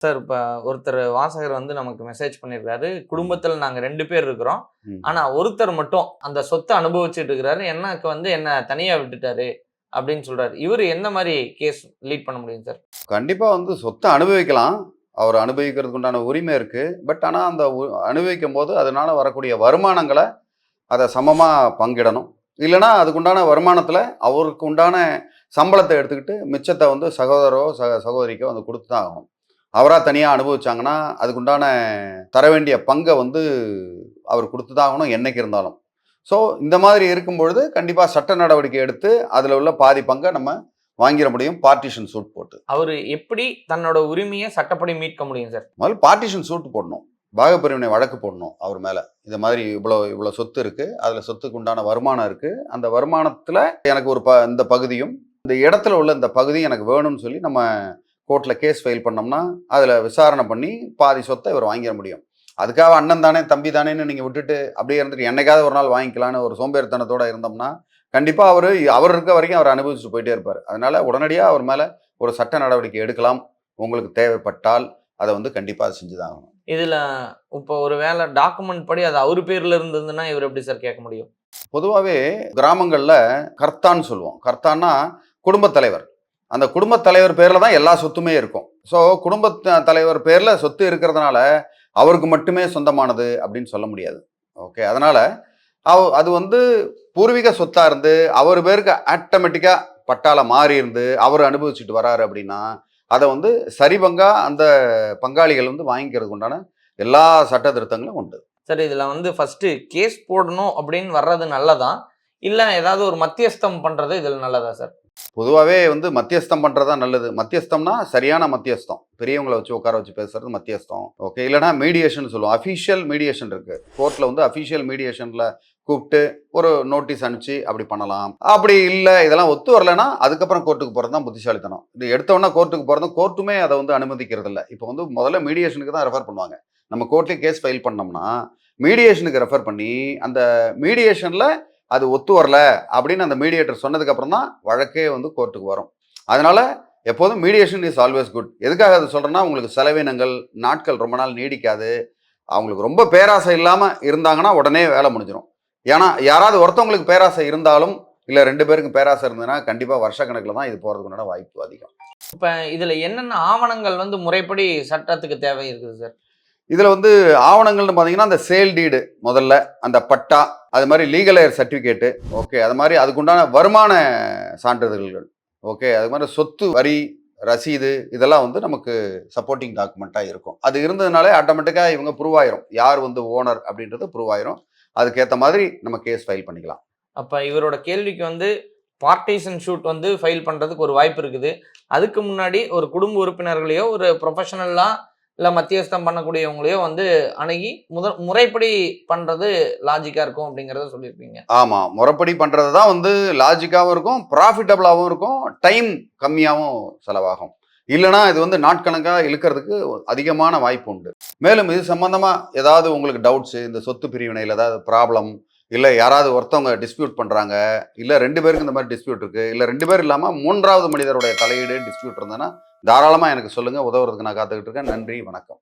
Sir இப்ப ஒருத்தர் வாசகர் வந்து நமக்கு மெசேஜ் பண்ணியிருக்காரு. குடும்பத்துல நாங்க 2 பேர் இருக்கிறோம். ம். ஆனா ஒருத்தர் மட்டும் அந்த சொத்த அனுபவிச்சுட்டு இருக்கிறாரு. எனக்கு வந்து என்ன தனியா விட்டுட்டாரு அப்படின்னு சொல்றாரு. இவரு எந்த மாரி கேஸ் லீட் பண்ண முடியும் சார்? கண்டிப்பா வந்து சொத்த அனுபவிக்கலாம். அவர் அனுபவிக்கிறதுக்கு உண்டான உரிமை இருக்கு. பட் ஆனா அந்த அனுபவிக்கும்போது அதனால வரக்கூடிய வருமானங்கள அத சமமா பங்கிடணும். இல்லன்னா அதுக்குண்டான வருமானத்துல அவருக்கு உண்டான சம்பளத்த எடுத்துக்கிட்டு மிச்சத்த வந்து சகோதரரோ, சகோதரிக்கோ வந்து குடுத்து தான் ஆகணும். அவரா தனியா அனுபவிச்சாங்கன்னா, அதுக்குண்டான தர வேண்டிய பங்க வந்து அவர் குடுத்து தான் ஆகணும் என்னைக்கு இருந்தாலும். ஸோ இந்த மாதிரி இருக்கும்பொழுது கண்டிப்பா சட்ட நடவடிக்கை எடுத்து அதுல உள்ள பாதி பங்க நம்ம வாங்கிற முடியும் பார்ட்டிஷன் சூட் போட்டு. அவரு எப்படி தன்னோட உரிமைய சட்டப்படி மீட்க முடியும் சார்? முதல்ல பார்ட்டிஷன் சூட் போடணும். பாகப்பிரிவினை வழக்கு போடணும் அவர் மேல. இந்த மாதிரி இவ்வளோ இவ்வளோ சொத்து இருக்கு. அதுல சொத்துக்கு உண்டான வருமானம் இருக்கு. அந்த வருமானத்துல எனக்கு ஒரு இந்த பகுதியும், இந்த இடத்துல உள்ள இந்த பகுதியும் எனக்கு வேணும்னு சொல்லி நம்ம கோர்ட்ல கேஸ் ஃபைல் பண்ணோம்னா, அதுல விசாரணை பண்ணி பாதி சொத்த இவர் வாங்கிற முடியும். அதுக்காக அண்ணன் தானே, தம்பி தானேன்னு நீங்க விட்டுட்டு அப்படியே இருந்துட்டு என்னைக்காவது ஒரு நாள் வாங்கிக்கலான்னு ஒரு சோம்பேறித்தனத்தோட இருந்தோம்னா, கண்டிப்பா அவர் இருக்க வரைக்கும் அவர் அனுபவிச்சுட்டு போயிட்டே இருப்பாரு. அதனால உடனடியா அவர் மேல ஒரு சட்ட நடவடிக்கை எடுக்கலாம். உங்களுக்கு தேவைப்பட்டால் அத வந்து கண்டிப்பா செஞ்சுதான் ஆகணும். இதுல இப்போ ஒரு வேள டாக்குமெண்ட் படி அது அவரு பேர்ல இருந்ததுன்னா, இவரு எப்படி சார் கேட்க முடியும்? பொதுவாவே கிராமங்கள்ல கர்த்தான்னு சொல்லுவோம். கர்த்தான்னா குடும்பத் தலைவர். அந்த குடும்பத் தலைவர் பேர்ல தான் எல்லா சொத்துமே இருக்கும். ஸோ குடும்பத் தலைவர் பேர்ல சொத்து இருக்கிறதுனால, அவருக்கு மட்டுமே சொந்தமானது அப்படின்னு சொல்ல முடியாது. ஓகே. அதனால அது வந்து பூர்வீக சொத்தா இருந்து, அவர் பேருக்கு ஆட்டோமேட்டிக்கா பட்டால மாறி இருந்து, அவர் அனுபவிச்சுட்டு வராரு அப்படின்னா, அத வந்து சரிபங்கா அந்த பங்காளிகள் வந்து வாங்கிக்கிறதுக்கு உண்டான எல்லா சட்ட திருத்தங்களும் உண்டு. சார் இதுல வந்து ஃபர்ஸ்ட் கேஸ் போடணும் அப்படின்னு வர்றது நல்லதா? இல்ல ஏதாவது ஒரு மத்தியஸ்தம் பண்றது இதுல நல்லதா சார்? பொதுவாவே வந்து மத்தியஸ்தம் பண்றது தான் நல்லது. மத்தியஸ்தம்னா சரியான மத்தியஸ்தம். பெரியவங்கள வச்சு உட்கார வச்சு பேசுறது மத்தியஸ்தம். ஓகே. இல்லன்னா மீடியேஷன் சொல்லுவோம். அஃபிஷியல் மீடியேஷன் இருக்கு. கோர்ட்ல வந்து அஃபிஷியல் மீடியேஷன்ல கூப்பிட்டு ஒரு நோட்டீஸ் அனுப்பிச்சு அப்படி பண்ணலாம். அப்படி இல்ல இதெல்லாம் ஒத்து வரலன்னா, அதுக்கப்புறம் கோர்ட்டுக்கு போறது தான் புத்திசாலித்தனம். இது எடுத்த உடனே கோர்ட்டுக்கு போறது கோர்ட்டுமே அத வந்து அனுமதிக்கிறது இல்ல. இப்போ வந்து முதல்ல மீடியேஷனுக்கு தான் ரெஃபர் பண்ணுவாங்க. நம்ம கோர்ட்லயே கேஸ் ஃபைல் பண்ணோம்னா, மீடியேஷனுக்கு ரெஃபர் பண்ணி, அந்த மீடியேஷன்ல அது ஒத்து வரல அப்படின்னு அந்த மீடியேட்டர் சொன்னதுக்கு அப்புறம் தான் வழக்கே வந்து கோர்ட்டுக்கு வரும். அதனால எப்போதும் மீடியேஷன் இஸ் ஆல்வேஸ் குட். எதுக்காக அது சொல்றேன்னா, உங்களுக்கு செலவினங்கள், நாட்கள் ரொம்ப நாள் நீடிக்காது. அவங்களுக்கு ரொம்ப பேராசை இல்லாம இருந்தாங்கன்னா உடனே வேலை முடிஞ்சிடும். ஏன்னா யாராவது ஒருத்தவங்களுக்கு பேராசை இருந்தாலும், இல்ல 2 பேருக்கு பேராசை இருந்ததுன்னா கண்டிப்பா வருஷக்கணக்கில் தான் இது போறதுக்குண்டான வாய்ப்பு அதிகம். இப்ப இதுல என்னென்ன ஆவணங்கள் வந்து முறைப்படி சட்டத்துக்கு தேவை இருக்குது சார்? இதுல வந்து ஆவணங்கள்னு பார்த்தீங்கன்னா, அந்த சேல் டீடு முதல்ல, அந்த பட்டா, அது மாதிரி லீகல் ஏர் சர்டிஃபிகேட்டு, ஓகே. அது மாதிரி அதுக்குண்டான வருமான சான்றிதழ்கள், ஓகே. அது மாதிரி சொத்து வரி ரசீது இதெல்லாம் வந்து நமக்கு சப்போர்ட்டிங் டாக்குமெண்ட்டா இருக்கும். அது இருந்ததுனாலே ஆட்டோமேட்டிக்கா இவங்க ப்ரூவ் ஆயிரும். யார் வந்து ஓனர் அப்படின்றது ப்ரூவ் ஆயிரும். அதுக்கேத்த மாதிரி நம்ம கேஸ் ஃபைல் பண்ணிக்கலாம். அப்ப இவரோட கேள்விக்கு வந்து பார்ட்டிஷன் ஷூட் வந்து ஃபைல் பண்றதுக்கு ஒரு வாய்ப்பு இருக்குது. அதுக்கு முன்னாடி ஒரு குடும்ப உறுப்பினர்களையோ, ஒரு ப்ரொஃபஷனலா இல்ல மத்தியஸ்தம் பண்ணக்கூடியவங்களையோ வந்து அணுகி முறைப்படி பண்றது லாஜிக்கா இருக்கும் அப்படிங்கிறத சொல்லியிருக்கீங்க. ஆமா. முறைப்படி பண்றது தான் வந்து லாஜிக்காவும் இருக்கும், ப்ராஃபிட்டபிளாவும் இருக்கும், டைம் கம்மியாவும் செலவாகும். இல்லன்னா இது வந்து நாட்கணக்கா இழுக்கிறதுக்கு அதிகமான வாய்ப்பு உண்டு. மேலும் இது சம்பந்தமா ஏதாவது உங்களுக்கு டவுட்ஸ், இந்த சொத்து பிரிவினையில ஏதாவது ப்ராப்ளம், இல்ல யாராவது ஒருத்தவங்க டிஸ்பியூட் பண்றாங்க, இல்ல 2 பேருக்கு இந்த மாதிரி டிஸ்பியூட் இருக்கு, இல்ல 2 பேர் இல்லாம 3வது மனிதருடைய தலையீடு டிஸ்பியூட் இருந்ததுன்னா, தாராளமா எனக்கு சொல்லுங்க. உதவுறதுக்கு நான் காத்துக்கிட்டு இருக்கேன். நன்றி, வணக்கம்.